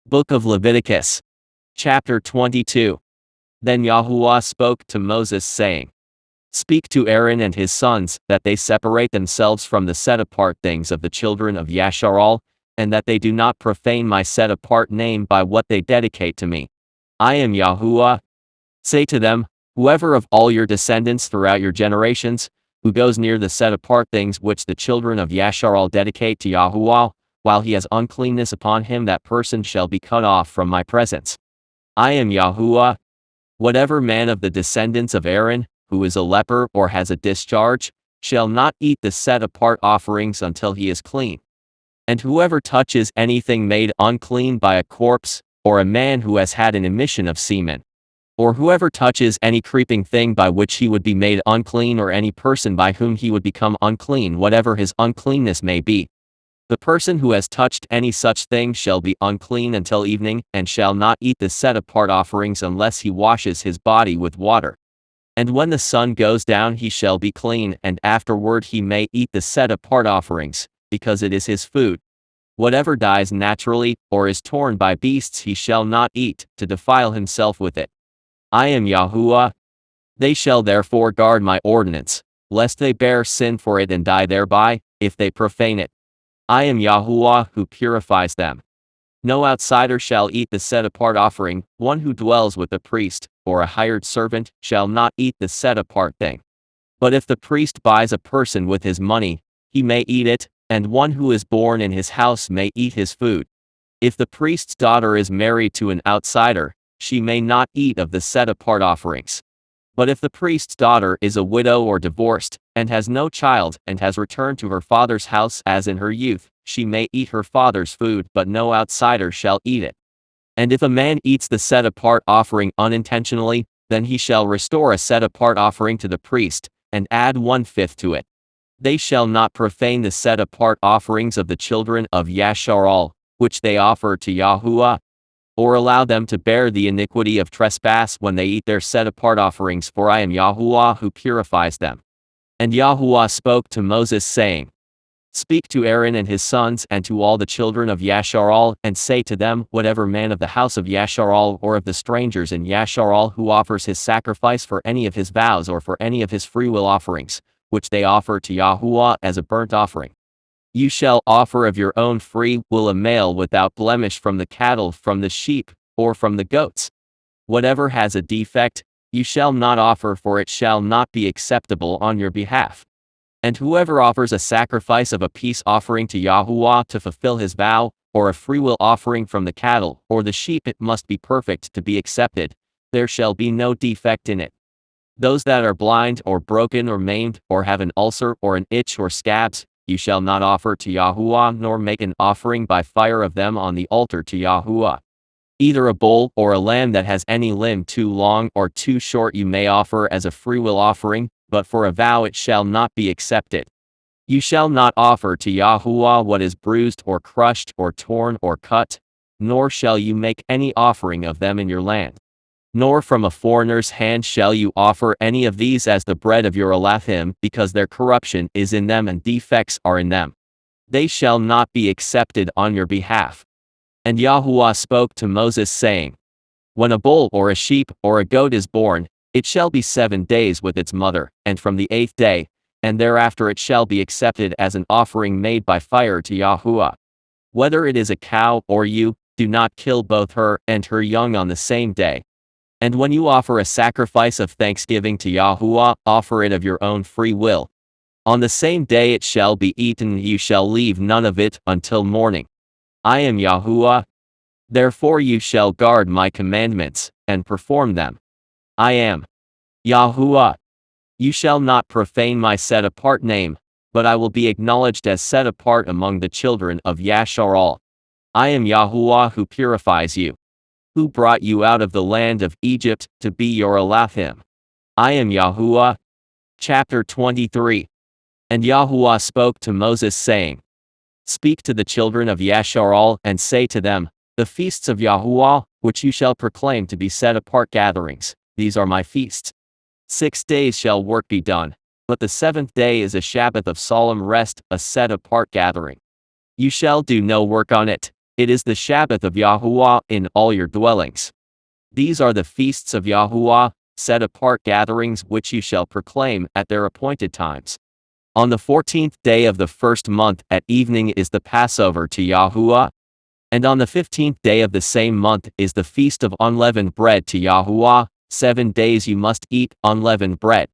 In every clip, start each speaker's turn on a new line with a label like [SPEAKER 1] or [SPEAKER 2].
[SPEAKER 1] Book of Leviticus. Chapter 22. Then YAHUAH spoke to Moses saying, Speak to Aaron and his sons, that they separate themselves from the set-apart things of the children of Yashar'al, and that they do not profane my set-apart name by what they dedicate to me. I am YAHUAH. Say to them, whoever of all your descendants throughout your generations, who goes near the set-apart things which the children of Yashar'al dedicate to YAHUAH, while he has uncleanness upon him, that person shall be cut off from my presence. I am YAHUAH. Whatever man of the descendants of Aaron, who is a leper or has a discharge, shall not eat the set-apart offerings until he is clean. And whoever touches anything made unclean by a corpse, or a man who has had an emission of semen, or whoever touches any creeping thing by which he would be made unclean, or any person by whom he would become unclean, whatever his uncleanness may be, the person who has touched any such thing shall be unclean until evening, and shall not eat the set-apart offerings unless he washes his body with water. And when the sun goes down he shall be clean, and afterward he may eat the set-apart offerings, because it is his food. Whatever dies naturally, or is torn by beasts he shall not eat, to defile himself with it. I am YAHUAH. They shall therefore guard my ordinance, lest they bear sin for it and die thereby, if they profane it. I am YAHUAH who purifies them. No outsider shall eat the set-apart offering. One who dwells with the priest, or a hired servant, shall not eat the set-apart thing. But if the priest buys a person with his money, he may eat it, and one who is born in his house may eat his food. If the priest's daughter is married to an outsider, she may not eat of the set-apart offerings. But if the priest's daughter is a widow or divorced, and has no child, and has returned to her father's house as in her youth, she may eat her father's food, but no outsider shall eat it. And if a man eats the set-apart offering unintentionally, then he shall restore a set-apart offering to the priest, and add 1/5 to it. They shall not profane the set-apart offerings of the children of Yashar'al, which they offer to YAHUAH, or allow them to bear the iniquity of trespass when they eat their set-apart offerings, for I am YAHUAH who purifies them. And YAHUAH spoke to Moses saying, Speak to Aaron and his sons and to all the children of Yashar'al, and say to them, whatever man of the house of Yashar'al or of the strangers in Yashar'al who offers his sacrifice for any of his vows or for any of his freewill offerings, which they offer to YAHUAH as a burnt offering, you shall offer of your own free will a male without blemish from the cattle, from the sheep, or from the goats. Whatever has a defect, you shall not offer, for it shall not be acceptable on your behalf. And whoever offers a sacrifice of a peace offering to YAHUAH to fulfill his vow, or a freewill offering from the cattle, or the sheep, it must be perfect to be accepted. There shall be no defect in it. Those that are blind, or broken, or maimed, or have an ulcer, or an itch, or scabs, you shall not offer to YAHUAH, nor make an offering by fire of them on the altar to YAHUAH. Either a bull or a lamb that has any limb too long or too short you may offer as a freewill offering, but for a vow it shall not be accepted. You shall not offer to YAHUAH what is bruised or crushed or torn or cut, nor shall you make any offering of them in your land. Nor from a foreigner's hand shall you offer any of these as the bread of your Elohim, because their corruption is in them and defects are in them. They shall not be accepted on your behalf. And YAHUAH spoke to Moses saying, When a bull or a sheep or a goat is born, it shall be 7 days with its mother, and from the 8th day, and thereafter it shall be accepted as an offering made by fire to YAHUAH. Whether it is a cow or you, do not kill both her and her young on the same day. And when you offer a sacrifice of thanksgiving to YAHUAH, offer it of your own free will. On the same day it shall be eaten, you shall leave none of it until morning. I am YAHUAH. Therefore you shall guard my commandments, and perform them. I am YAHUAH. You shall not profane my set-apart name, but I will be acknowledged as set apart among the children of Yashar'al. I am YAHUAH who purifies you, who brought you out of the land of Egypt, to be your Elohim. I am YAHUAH. Chapter 23. And YAHUAH spoke to Moses saying, Speak to the children of Yashar'al, and say to them, The feasts of YAHUAH, which you shall proclaim to be set-apart gatherings, these are my feasts. 6 days shall work be done, but the 7th day is a Sabbath of solemn rest, a set-apart gathering. You shall do no work on it, It is the Sabbath of YAHUAH in all your dwellings. These are the feasts of YAHUAH, set-apart gatherings which you shall proclaim at their appointed times. On the 14th day of the first month at evening is the Passover to YAHUAH. And on the 15th day of the same month is the feast of unleavened bread to YAHUAH. 7 days you must eat unleavened bread.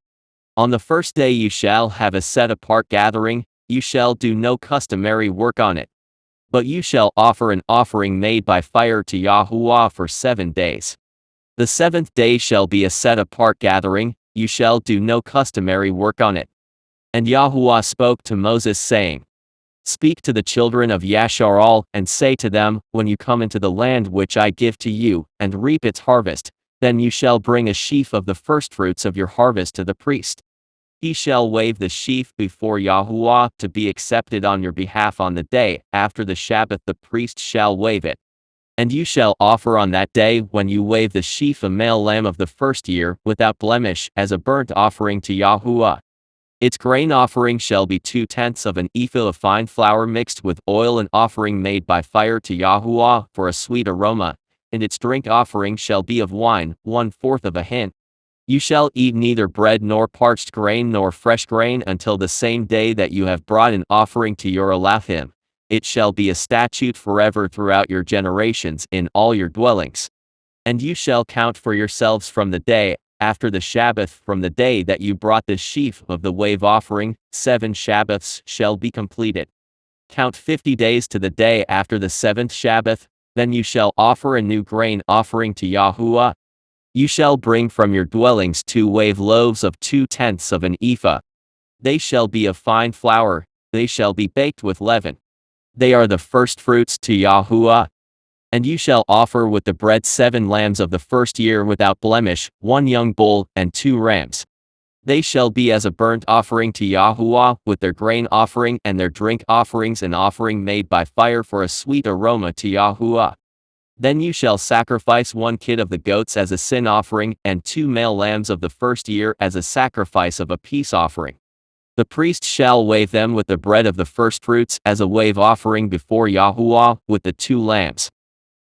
[SPEAKER 1] On the first day you shall have a set-apart gathering, you shall do no customary work on it. But you shall offer an offering made by fire to YAHUAH for 7 days. The 7th day shall be a set-apart gathering, you shall do no customary work on it. And YAHUAH spoke to Moses saying, Speak to the children of Yashar'al, and say to them, When you come into the land which I give to you, and reap its harvest, then you shall bring a sheaf of the firstfruits of your harvest to the priest. He shall wave the sheaf before YAHUAH to be accepted on your behalf on the day after the Sabbath. The priest shall wave it. And you shall offer on that day when you wave the sheaf a male lamb of the first year without blemish as a burnt offering to YAHUAH. Its grain offering shall be 2/10 of an ephah of fine flour mixed with oil, an offering made by fire to YAHUAH for a sweet aroma, and its drink offering shall be of wine, 1/4 of a hin. You shall eat neither bread nor parched grain nor fresh grain until the same day that you have brought an offering to your Elohim. It shall be a statute forever throughout your generations in all your dwellings. And you shall count for yourselves from the day after the Sabbath, from the day that you brought the sheaf of the wave offering, 7 Sabbaths shall be completed. Count 50 days to the day after the 7th Sabbath, then you shall offer a new grain offering to YAHUAH. You shall bring from your dwellings 2 wave loaves of 2/10 of an ephah. They shall be of fine flour, they shall be baked with leaven. They are the firstfruits to YAHUAH. And you shall offer with the bread 7 lambs of the first year without blemish, 1 young bull, and 2 rams. They shall be as a burnt offering to YAHUAH, with their grain offering and their drink offerings, an offering made by fire for a sweet aroma to YAHUAH. Then you shall sacrifice 1 kid of the goats as a sin offering, and 2 male lambs of the first year as a sacrifice of a peace offering. The priest shall wave them with the bread of the firstfruits as a wave offering before YAHUAH with the 2 lambs.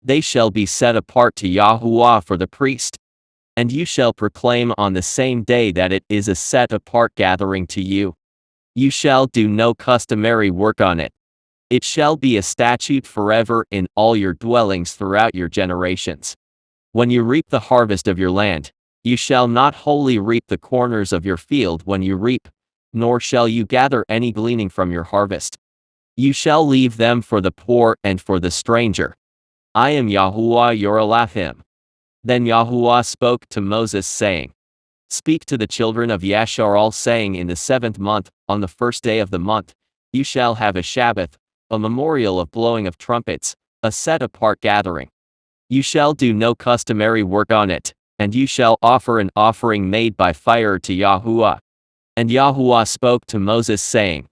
[SPEAKER 1] They shall be set apart to YAHUAH for the priest. And you shall proclaim on the same day that it is a set-apart gathering to you. You shall do no customary work on it. It shall be a statute forever in all your dwellings throughout your generations. When you reap the harvest of your land, you shall not wholly reap the corners of your field when you reap, nor shall you gather any gleaning from your harvest. You shall leave them for the poor and for the stranger. I am YAHUAH your Elohim. Then YAHUAH spoke to Moses saying, Speak to the children of Yashar'al saying, In the 7th month, on the first day of the month, you shall have a Sabbath, a memorial of blowing of trumpets, a set-apart gathering. You shall do no customary work on it, and you shall offer an offering made by fire to YAHUAH. And YAHUAH spoke to Moses saying,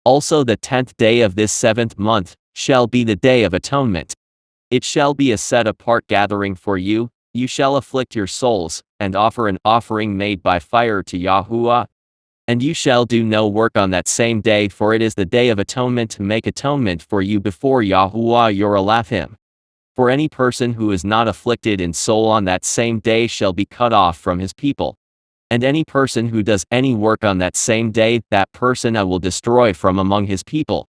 [SPEAKER 1] Also the 10th day of this 7th month shall be the day of atonement. It shall be a set-apart gathering for you, you shall afflict your souls, and offer an offering made by fire to YAHUAH. And you shall do no work on that same day, for it is the day of atonement to make atonement for you before YAHUAH your Elohim. For any person who is not afflicted in soul on that same day shall be cut off from his people. And any person who does any work on that same day, that person I will destroy from among his people.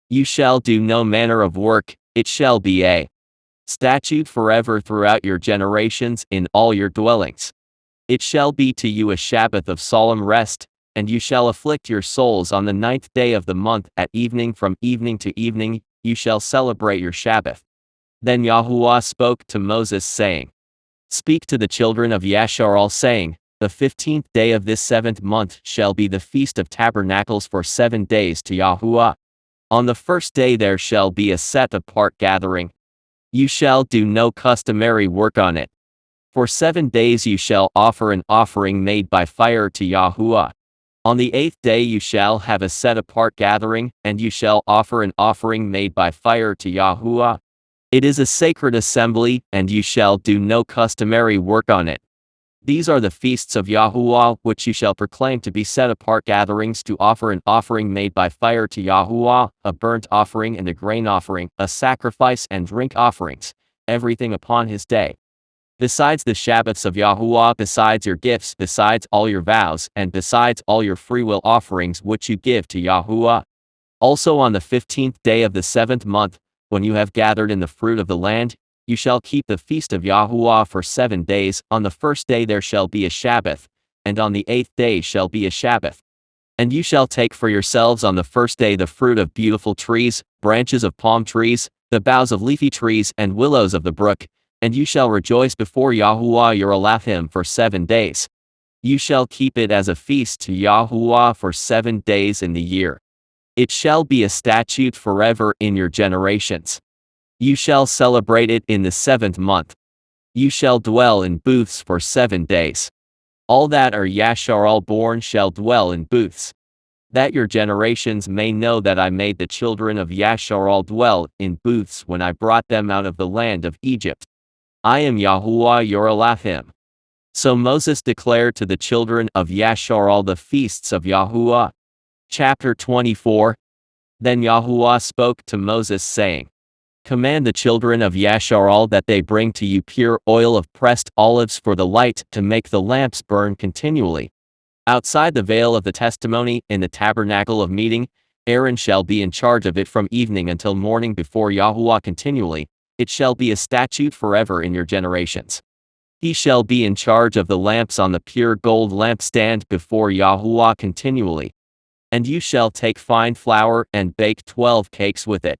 [SPEAKER 1] You shall do no manner of work, it shall be a statute forever throughout your generations in all your dwellings. It shall be to you a Sabbath of solemn rest, and you shall afflict your souls on the 9th day of the month at evening, from evening to evening, you shall celebrate your Sabbath. Then YAHUAH spoke to Moses saying, Speak to the children of Yashar'al saying, The 15th day of this 7th month shall be the Feast of Tabernacles for 7 days to YAHUAH. On the first day there shall be a set-apart gathering. You shall do no customary work on it. For 7 days you shall offer an offering made by fire to YAHUAH. On the 8th day you shall have a set-apart gathering, and you shall offer an offering made by fire to YAHUAH. It is a sacred assembly, and you shall do no customary work on it. These are the feasts of YAHUAH, which you shall proclaim to be set apart gatherings to offer an offering made by fire to YAHUAH, a burnt offering and a grain offering, a sacrifice and drink offerings, everything upon his day. Besides the Sabbaths of YAHUAH, besides your gifts, besides all your vows, and besides all your freewill offerings which you give to YAHUAH. Also on the 15th day of the 7th month, when you have gathered in the fruit of the land, you shall keep the feast of YAHUAH for 7 days. On the first day there shall be a Sabbath, and on the 8th day shall be a Sabbath. And you shall take for yourselves on the first day the fruit of beautiful trees, branches of palm trees, the boughs of leafy trees and willows of the brook, and you shall rejoice before YAHUAH your Elohim for 7 days. You shall keep it as a feast to YAHUAH for 7 days in the year. It shall be a statute forever in your generations. You shall celebrate it in the 7th month. You shall dwell in booths for 7 days. All that are Yashar'al born shall dwell in booths. That your generations may know that I made the children of Yashar'al dwell in booths when I brought them out of the land of Egypt. I am YAHUAH your Elohim. So Moses declared to the children of Yashar'al the feasts of YAHUAH. Chapter 24. Then YAHUAH spoke to Moses saying, Command the children of Yashar'al that they bring to you pure oil of pressed olives for the light to make the lamps burn continually. Outside the veil of the testimony in the tabernacle of meeting, Aaron shall be in charge of it from evening until morning before YAHUAH continually. It shall be a statute forever in your generations. He shall be in charge of the lamps on the pure gold lampstand before YAHUAH continually. And you shall take fine flour and bake 12 cakes with it.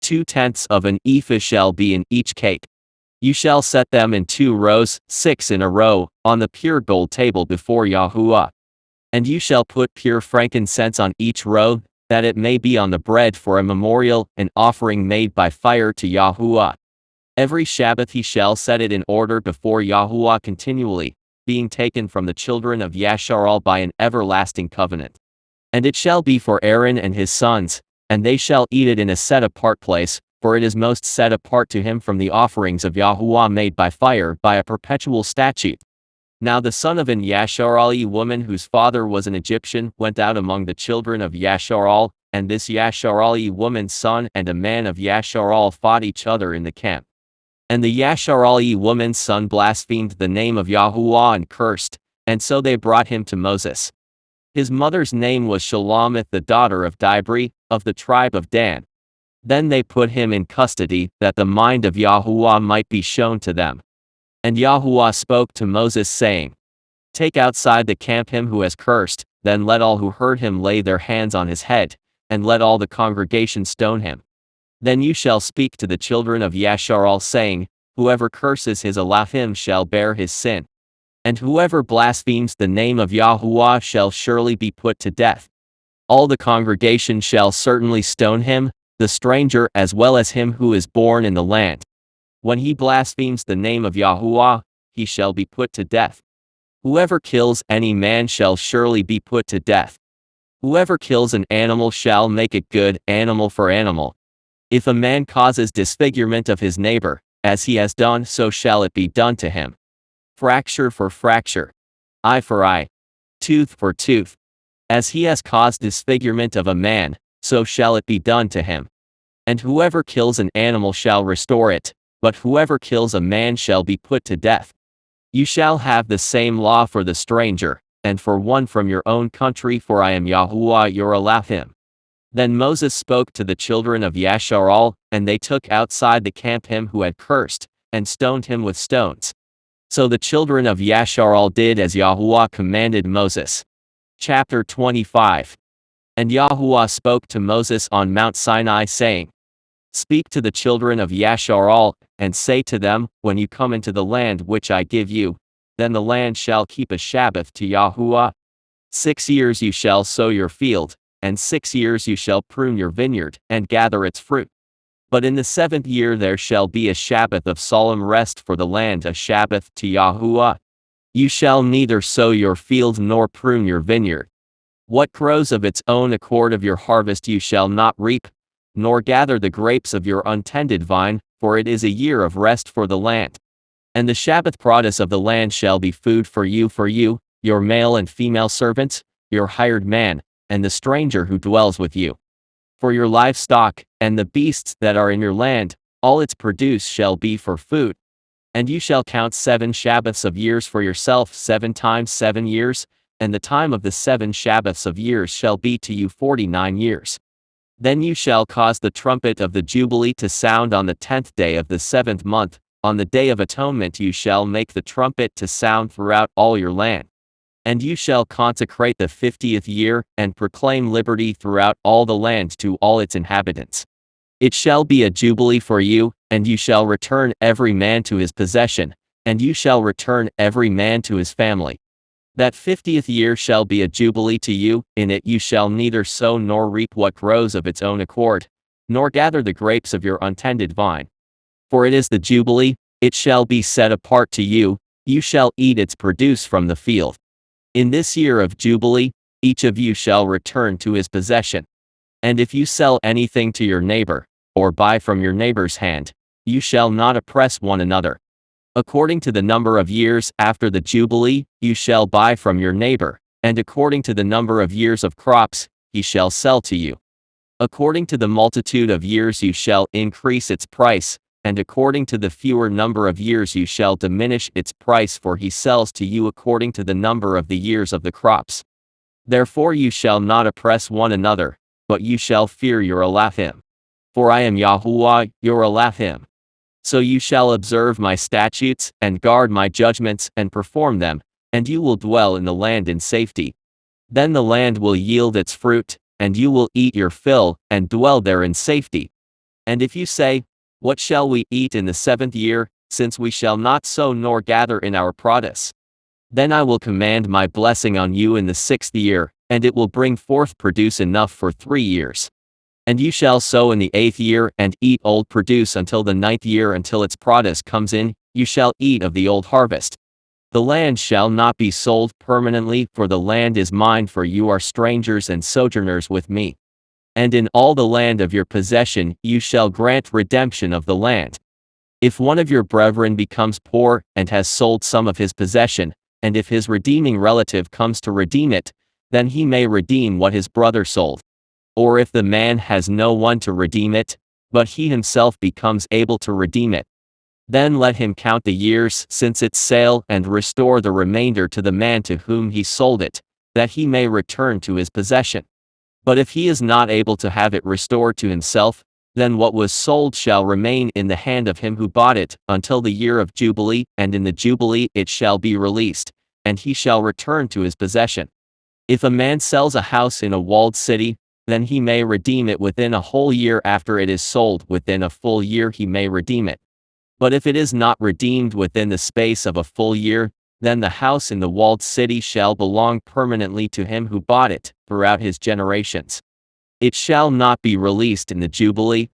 [SPEAKER 1] 2/10 of an ephah shall be in each cake. You shall set them in 2 rows, 6 in a row, on the pure gold table before YAHUAH. And you shall put pure frankincense on each row, that it may be on the bread for a memorial, an offering made by fire to YAHUAH. Every Sabbath he shall set it in order before YAHUAH continually, being taken from the children of Yashar'al by an everlasting covenant. And it shall be for Aaron and his sons, and they shall eat it in a set-apart place, for it is most set apart to him from the offerings of YAHUAH made by fire by a perpetual statute. Now the son of an Yashar'al woman whose father was an Egyptian went out among the children of Yashar'al, and this Yashar'al woman's son and a man of Yashar'al fought each other in the camp. And the Yashar'al woman's son blasphemed the name of YAHUAH and cursed, and so they brought him to Moses. His mother's name was Shelomith the daughter of Dibri, of the tribe of Dan. Then they put him in custody, that the mind of YAHUAH might be shown to them. And YAHUAH spoke to Moses saying, Take outside the camp him who has cursed, then let all who heard him lay their hands on his head, and let all the congregation stone him. Then you shall speak to the children of Yashar'al saying, Whoever curses his Elohim shall bear his sin. And whoever blasphemes the name of YAHUAH shall surely be put to death. All the congregation shall certainly stone him, the stranger as well as him who is born in the land. When he blasphemes the name of YAHUAH, he shall be put to death. Whoever kills any man shall surely be put to death. Whoever kills an animal shall make it good, animal for animal. If a man causes disfigurement of his neighbor, as he has done, so shall it be done to him. Fracture for fracture. Eye for eye. Tooth for tooth. As he has caused disfigurement of a man, so shall it be done to him. And whoever kills an animal shall restore it, but whoever kills a man shall be put to death. You shall have the same law for the stranger, and for one from your own country, for I am YAHUAH your Elohim. Then Moses spoke to the children of Yashar'al, and they took outside the camp him who had cursed, and stoned him with stones. So the children of Yashar'al did as YAHUAH commanded Moses. Chapter 25. And YAHUAH spoke to Moses on Mount Sinai saying, Speak to the children of Yashar'al, and say to them, When you come into the land which I give you, then the land shall keep a Sabbath to YAHUAH. 6 years you shall sow your field, and 6 years you shall prune your vineyard, and gather its fruit. But in the 7th year there shall be a Sabbath of solemn rest for the land, a Sabbath to YAHUAH. You shall neither sow your field nor prune your vineyard. What grows of its own accord of your harvest you shall not reap, nor gather the grapes of your untended vine, for it is a year of rest for the land. And the Sabbath produce of the land shall be food for you, your male and female servants, your hired man, and the stranger who dwells with you. For your livestock, and the beasts that are in your land, all its produce shall be for food. And you shall count 7 Sabbaths of years for yourself, 7 times 7 years, and the time of the 7 Sabbaths of years shall be to you 49 years. Then you shall cause the trumpet of the Jubilee to sound on the 10th day of the 7th month. On the day of atonement you shall make the trumpet to sound throughout all your land. And you shall consecrate the 50th year, and proclaim liberty throughout all the land to all its inhabitants. It shall be a jubilee for you, and you shall return every man to his possession, and you shall return every man to his family. That 50th year shall be a jubilee to you, in it you shall neither sow nor reap what grows of its own accord, nor gather the grapes of your untended vine. For it is the jubilee, it shall be set apart to you, you shall eat its produce from the field. In this year of jubilee, each of you shall return to his possession. And if you sell anything to your neighbor, or buy from your neighbor's hand, you shall not oppress one another. According to the number of years after the jubilee, you shall buy from your neighbor, and according to the number of years of crops, he shall sell to you. According to the multitude of years you shall increase its price, and according to the fewer number of years you shall diminish its price, for he sells to you according to the number of the years of the crops. Therefore you shall not oppress one another, but you shall fear your Elohim. For I am YAHUAH, your Elohim. So you shall observe my statutes, and guard my judgments, and perform them, and you will dwell in the land in safety. Then the land will yield its fruit, and you will eat your fill, and dwell there in safety. And if you say, what shall we eat in the 7th year, since we shall not sow nor gather in our produce? Then I will command my blessing on you in the 6th year, and it will bring forth produce enough for 3 years. And you shall sow in the 8th year, and eat old produce until the 9th year, until its produce comes in, you shall eat of the old harvest. The land shall not be sold permanently, for the land is mine, for you are strangers and sojourners with me. And in all the land of your possession you shall grant redemption of the land. If one of your brethren becomes poor, and has sold some of his possession, and if his redeeming relative comes to redeem it, then he may redeem what his brother sold. Or if the man has no one to redeem it, but he himself becomes able to redeem it, then let him count the years since its sale, and restore the remainder to the man to whom he sold it, that he may return to his possession. But if he is not able to have it restored to himself, then what was sold shall remain in the hand of him who bought it, until the year of Jubilee, and in the Jubilee it shall be released, and he shall return to his possession. If a man sells a house in a walled city, then he may redeem it within a whole year after it is sold, within a full year he may redeem it. But if it is not redeemed within the space of a full year, then the house in the walled city shall belong permanently to him who bought it, throughout his generations. It shall not be released in the Jubilee.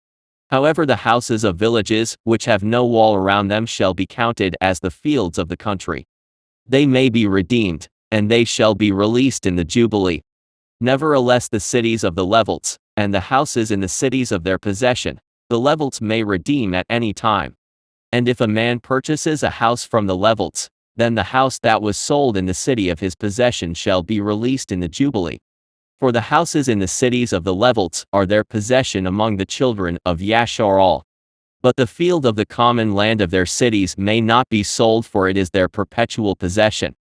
[SPEAKER 1] However, the houses of villages, which have no wall around them, shall be counted as the fields of the country. They may be redeemed, and they shall be released in the Jubilee. Nevertheless, the cities of the Levites, and the houses in the cities of their possession, the Levites may redeem at any time. And if a man purchases a house from the Levites, then the house that was sold in the city of his possession shall be released in the Jubilee. For the houses in the cities of the Levites are their possession among the children of Yashar'al. But the field of the common land of their cities may not be sold, for it is their perpetual possession.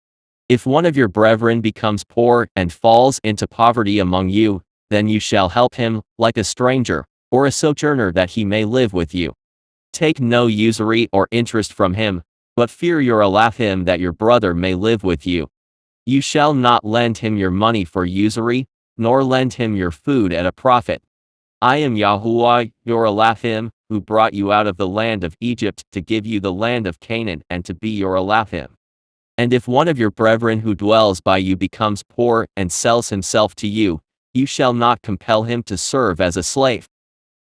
[SPEAKER 1] If one of your brethren becomes poor, and falls into poverty among you, then you shall help him, like a stranger, or a sojourner, that he may live with you. Take no usury or interest from him, but fear your Elohim, that your brother may live with you. You shall not lend him your money for usury, nor lend him your food at a profit. I am YAHUAH, your Elohim, who brought you out of the land of Egypt, to give you the land of Canaan, and to be your Elohim. And if one of your brethren who dwells by you becomes poor, and sells himself to you, you shall not compel him to serve as a slave.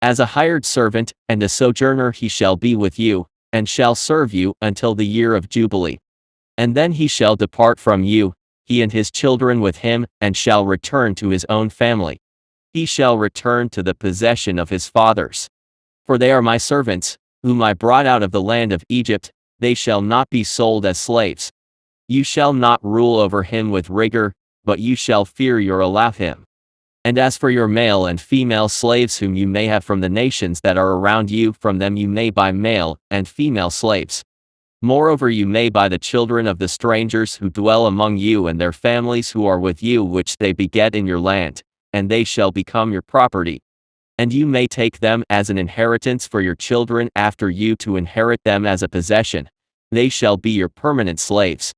[SPEAKER 1] As a hired servant, and a sojourner he shall be with you, and shall serve you until the year of Jubilee. And then he shall depart from you, he and his children with him, and shall return to his own family. He shall return to the possession of his fathers. For they are my servants, whom I brought out of the land of Egypt. they shall not be sold as slaves. You shall not rule over him with rigor, but you shall fear him. And as for your male and female slaves whom you may have from the nations that are around you, from them you may buy male and female slaves. Moreover, you may buy the children of the strangers who dwell among you and their families who are with you, which they beget in your land, and they shall become your property. And you may take them as an inheritance for your children after you to inherit them as a possession. They shall be your permanent slaves.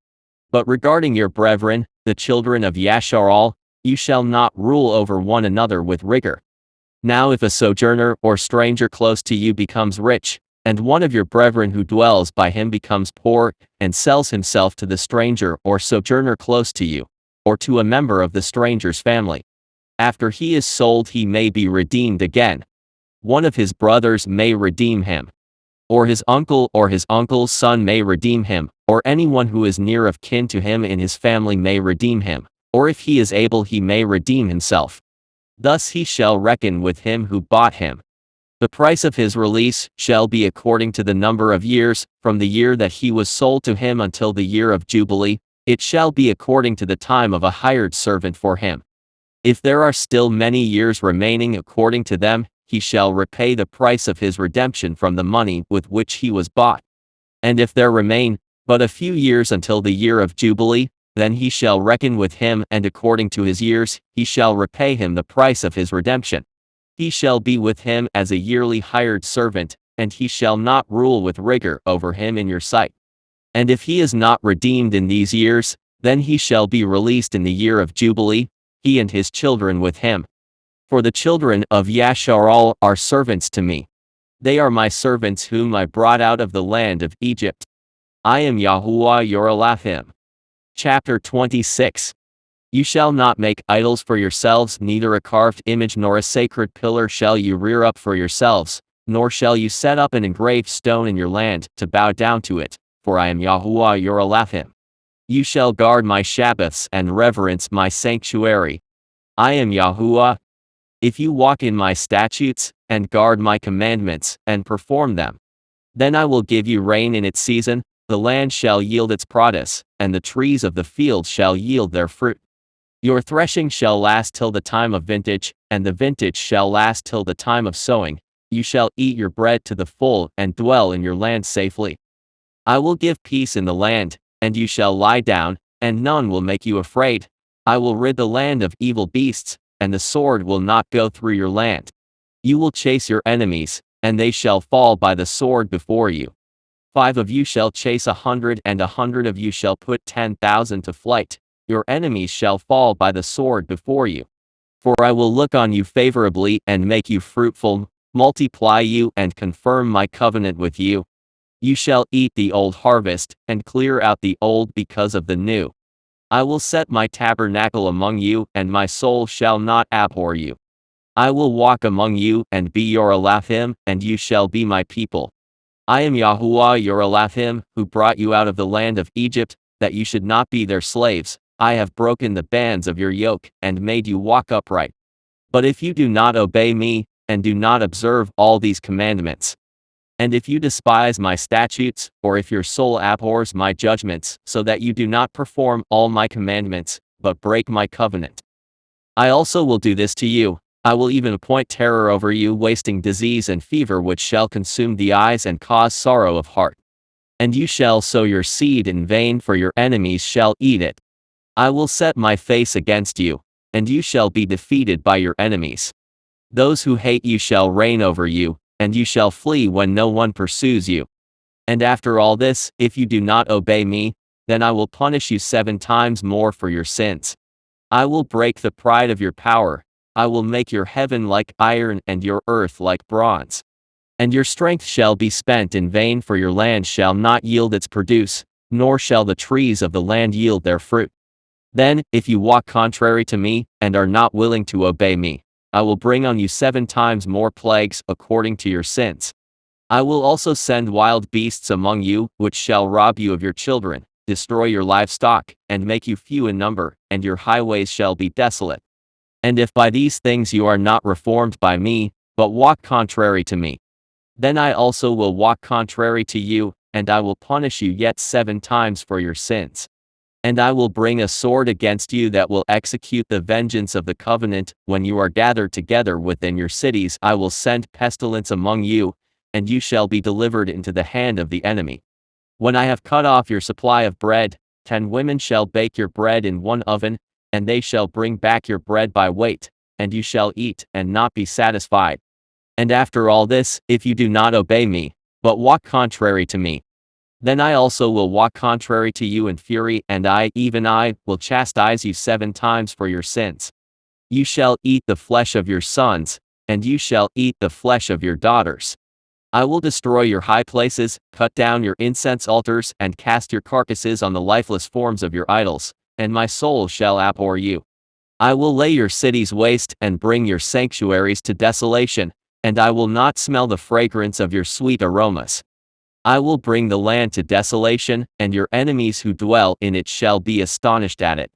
[SPEAKER 1] But regarding your brethren, the children of Yashar'al, you shall not rule over one another with rigor. Now if a sojourner or stranger close to you becomes rich, and one of your brethren who dwells by him becomes poor, and sells himself to the stranger or sojourner close to you, or to a member of the stranger's family, after he is sold he may be redeemed again. One of his brothers may redeem him, or his uncle's son may redeem him, or anyone who is near of kin to him in his family may redeem him, or if he is able he may redeem himself. Thus he shall reckon with him who bought him. The price of his release shall be according to the number of years, from the year that he was sold to him until the year of Jubilee, it shall be according to the time of a hired servant for him. If there are still many years remaining according to them, he shall repay the price of his redemption from the money with which he was bought. And if there remain but a few years until the year of Jubilee, then he shall reckon with him, and according to his years, he shall repay him the price of his redemption. He shall be with him as a yearly hired servant, and he shall not rule with rigor over him in your sight. And if he is not redeemed in these years, then he shall be released in the year of Jubilee, he and his children with him. For the children of Yashar'al are servants to me. They are my servants whom I brought out of the land of Egypt. I am YAHUAH your Elohim. Chapter 26. You shall not make idols for yourselves, neither a carved image nor a sacred pillar shall you rear up for yourselves, nor shall you set up an engraved stone in your land, to bow down to it, for I am YAHUAH your Elohim. You shall guard my Sabbaths and reverence my sanctuary. I am YAHUAH. If you walk in my statutes, and guard my commandments, and perform them, then I will give you rain in its season, the land shall yield its produce, and the trees of the field shall yield their fruit. Your threshing shall last till the time of vintage, and the vintage shall last till the time of sowing. You shall eat your bread to the full, and dwell in your land safely. I will give peace in the land, and you shall lie down, and none will make you afraid. I will rid the land of evil beasts, and the sword will not go through your land. You will chase your enemies, and they shall fall by the sword before you. 5 of you shall chase 100, and 100 of you shall put 10,000 to flight. Your enemies shall fall by the sword before you. For I will look on you favorably, and make you fruitful, multiply you, and confirm my covenant with you. You shall eat the old harvest, and clear out the old because of the new. I will set my tabernacle among you, and my soul shall not abhor you. I will walk among you, and be your Elohim, and you shall be my people. I am YAHUAH your Elohim, who brought you out of the land of Egypt, that you should not be their slaves. I have broken the bands of your yoke, and made you walk upright. But if you do not obey me, and do not observe all these commandments, and if you despise my statutes, or if your soul abhors my judgments, so that you do not perform all my commandments, but break my covenant, I also will do this to you. I will even appoint terror over you, wasting disease and fever which shall consume the eyes and cause sorrow of heart. And you shall sow your seed in vain, for your enemies shall eat it. I will set my face against you, and you shall be defeated by your enemies. Those who hate you shall reign over you, and you shall flee when no one pursues you. And after all this, if you do not obey me, then I will punish you 7 times more for your sins. I will break the pride of your power. I will make your heaven like iron and your earth like bronze. And your strength shall be spent in vain, for your land shall not yield its produce, nor shall the trees of the land yield their fruit. Then, if you walk contrary to me, and are not willing to obey me, I will bring on you 7 times more plagues according to your sins. I will also send wild beasts among you, which shall rob you of your children, destroy your livestock, and make you few in number, and your highways shall be desolate. And if by these things you are not reformed by me, but walk contrary to me, then I also will walk contrary to you, and I will punish you yet 7 times for your sins. And I will bring a sword against you that will execute the vengeance of the covenant. When you are gathered together within your cities, I will send pestilence among you, and you shall be delivered into the hand of the enemy. When I have cut off your supply of bread, 10 women shall bake your bread in one oven, and they shall bring back your bread by weight, and you shall eat and not be satisfied. And after all this, if you do not obey me, but walk contrary to me, then I also will walk contrary to you in fury, and I, even I, will chastise you 7 times for your sins. You shall eat the flesh of your sons, and you shall eat the flesh of your daughters. I will destroy your high places, cut down your incense altars, and cast your carcasses on the lifeless forms of your idols, and my soul shall abhor you. I will lay your cities waste and bring your sanctuaries to desolation, and I will not smell the fragrance of your sweet aromas. I will bring the land to desolation, and your enemies who dwell in it shall be astonished at it.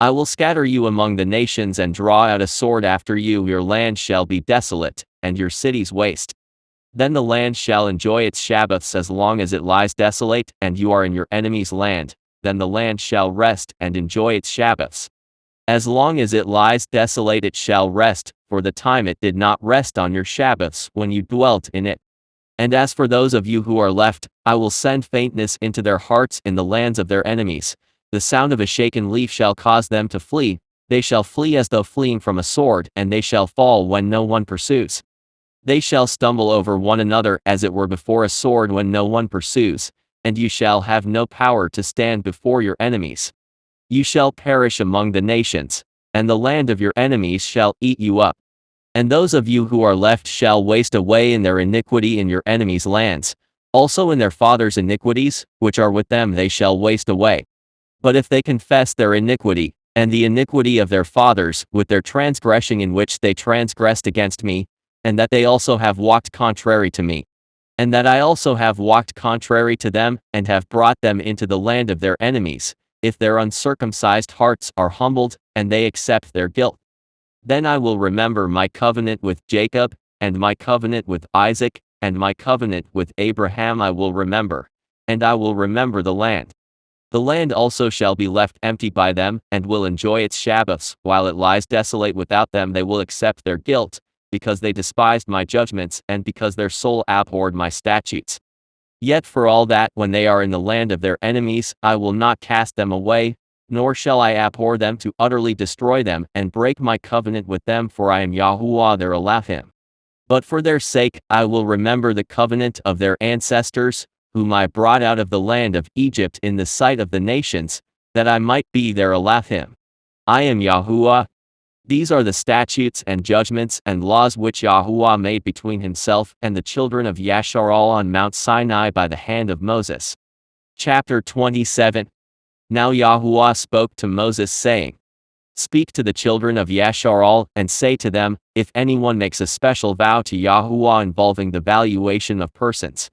[SPEAKER 1] I will scatter you among the nations and draw out a sword after you. Your land shall be desolate, and your cities waste. Then the land shall enjoy its Sabbaths as long as it lies desolate, and you are in your enemy's land. Then the land shall rest and enjoy its Sabbaths. As long as it lies desolate it shall rest, for the time it did not rest on your Sabbaths when you dwelt in it. And as for those of you who are left, I will send faintness into their hearts in the lands of their enemies. The sound of a shaken leaf shall cause them to flee. They shall flee as though fleeing from a sword, and they shall fall when no one pursues. They shall stumble over one another as it were before a sword when no one pursues, and you shall have no power to stand before your enemies. You shall perish among the nations, and the land of your enemies shall eat you up. And those of you who are left shall waste away in their iniquity in your enemies' lands, also in their fathers' iniquities, which are with them they shall waste away. But if they confess their iniquity, and the iniquity of their fathers, with their transgression in which they transgressed against me, and that they also have walked contrary to me, and that I also have walked contrary to them, and have brought them into the land of their enemies, if their uncircumcised hearts are humbled, and they accept their guilt, then I will remember my covenant with Jacob, and my covenant with Isaac, and my covenant with Abraham I will remember, and I will remember the land. The land also shall be left empty by them, and will enjoy its Sabbaths. While it lies desolate without them they will accept their guilt, because they despised my judgments, and because their soul abhorred my statutes. Yet for all that, when they are in the land of their enemies, I will not cast them away, nor shall I abhor them to utterly destroy them, and break my covenant with them, for I am YAHUAH their Elohim. But for their sake, I will remember the covenant of their ancestors, whom I brought out of the land of Egypt in the sight of the nations, that I might be their Elohim. I am YAHUAH. These are the statutes and judgments and laws which YAHUAH made between himself and the children of Yashar'al on Mount Sinai by the hand of Moses. Chapter 27. Now YAHUAH spoke to Moses saying, Speak to the children of Yashar'al, and say to them, if anyone makes a special vow to YAHUAH involving the valuation of persons.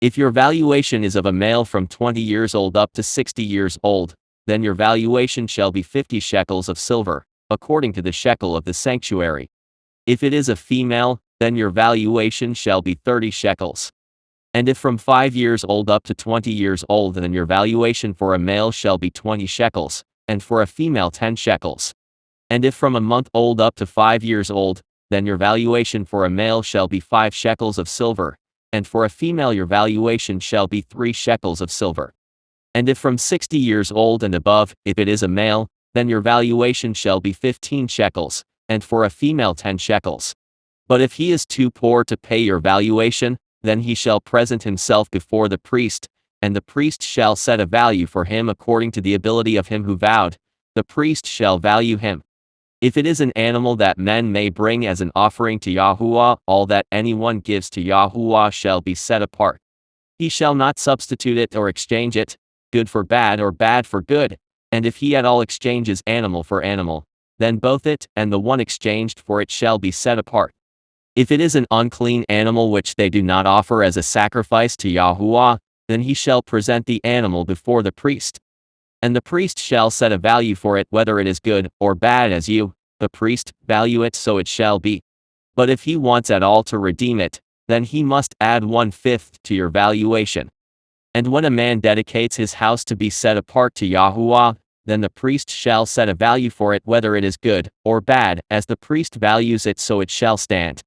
[SPEAKER 1] If your valuation is of a male from 20 years old up to 60 years old, then your valuation shall be 50 shekels of silver, according to the shekel of the sanctuary. If it is a female, then your valuation shall be 30 shekels. And if from 5 years old up to 20 years old, then your valuation for a male shall be 20 shekels, and for a female 10 shekels. And if from a month old up to 5 years old, then your valuation for a male shall be 5 shekels of silver, and for a female your valuation shall be 3 shekels of silver. And if from 60 years old and above, if it is a male, then your valuation shall be 15 shekels, and for a female 10 shekels. But if he is too poor to pay your valuation, then he shall present himself before the priest, and the priest shall set a value for him according to the ability of him who vowed. The priest shall value him. If it is an animal that men may bring as an offering to YAHUAH, all that anyone gives to YAHUAH shall be set apart. He shall not substitute it or exchange it, good for bad or bad for good, and if he at all exchanges animal for animal, then both it and the one exchanged for it shall be set apart. If it is an unclean animal which they do not offer as a sacrifice to YAHUAH, then he shall present the animal before the priest. And the priest shall set a value for it, whether it is good or bad as you, the priest, value it, so it shall be. But if he wants at all to redeem it, then he must add 1/5 to your valuation. And when a man dedicates his house to be set apart to YAHUAH, then the priest shall set a value for it, whether it is good or bad, as the priest values it, so it shall stand.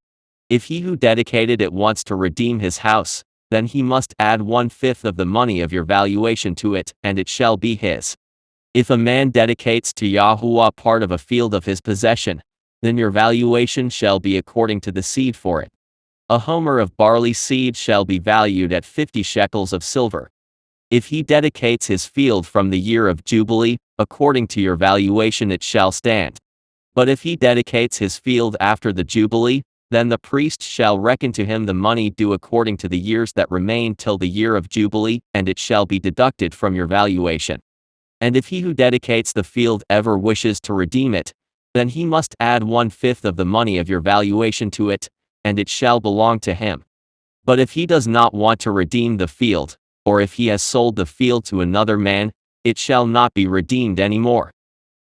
[SPEAKER 1] If he who dedicated it wants to redeem his house, then he must add 1/5 of the money of your valuation to it, and it shall be his. If a man dedicates to YAHUAH part of a field of his possession, then your valuation shall be according to the seed for it. A homer of barley seed shall be valued at 50 shekels of silver. If he dedicates his field from the year of Jubilee, according to your valuation it shall stand. But if he dedicates his field after the Jubilee, then the priest shall reckon to him the money due according to the years that remain till the year of Jubilee, and it shall be deducted from your valuation. And if he who dedicates the field ever wishes to redeem it, then he must add 1/5 of the money of your valuation to it, and it shall belong to him. But if he does not want to redeem the field, or if he has sold the field to another man, it shall not be redeemed any more.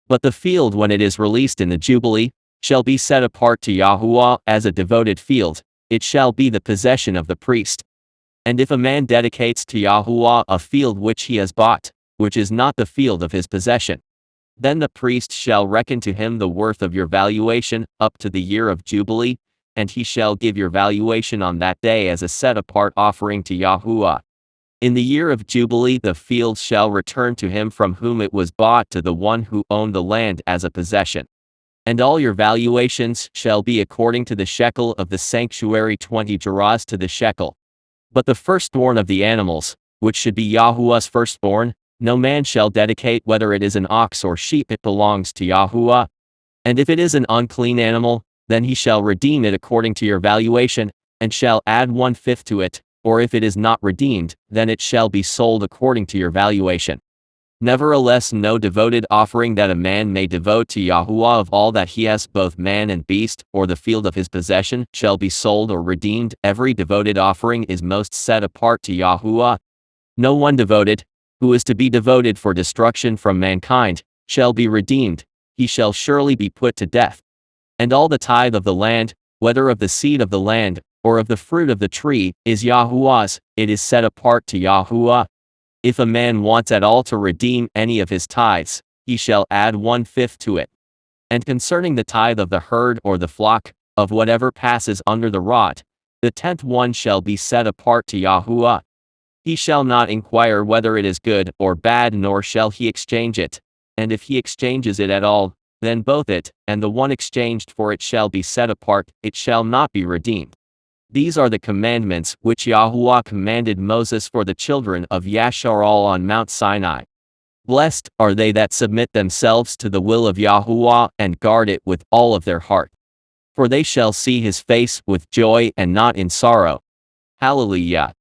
[SPEAKER 1] But the field, when it is released in the Jubilee, shall be set apart to YAHUAH as a devoted field. It shall be the possession of the priest. And if a man dedicates to YAHUAH a field which he has bought, which is not the field of his possession, then the priest shall reckon to him the worth of your valuation up to the year of Jubilee, and he shall give your valuation on that day as a set-apart offering to YAHUAH. In the year of Jubilee the field shall return to him from whom it was bought, to the one who owned the land as a possession. And all your valuations shall be according to the shekel of the sanctuary, 20 gerahs to the shekel. But the firstborn of the animals, which should be YAHUAH's firstborn, no man shall dedicate, whether it is an ox or sheep, it belongs to YAHUAH. And if it is an unclean animal, then he shall redeem it according to your valuation, and shall add 1/5 to it, or if it is not redeemed, then it shall be sold according to your valuation. Nevertheless, no devoted offering that a man may devote to YAHUAH of all that he has, both man and beast, or the field of his possession, shall be sold or redeemed. Every devoted offering is most set apart to YAHUAH. No one devoted, who is to be devoted for destruction from mankind, shall be redeemed. He shall surely be put to death. And all the tithe of the land, whether of the seed of the land, or of the fruit of the tree, is YAHUAH's. It is set apart to YAHUAH. If a man wants at all to redeem any of his tithes, he shall add 1/5 to it. And concerning the tithe of the herd or the flock, of whatever passes under the rod, the 10th one shall be set apart to YAHUAH. He shall not inquire whether it is good or bad, nor shall he exchange it. And if he exchanges it at all, then both it, and the one exchanged for it shall be set apart, it shall not be redeemed. These are the commandments which YAHUAH commanded Moses for the children of Yashar'al on Mount Sinai. Blessed are they that submit themselves to the will of YAHUAH and guard it with all of their heart. For they shall see his face with joy and not in sorrow. Hallelujah.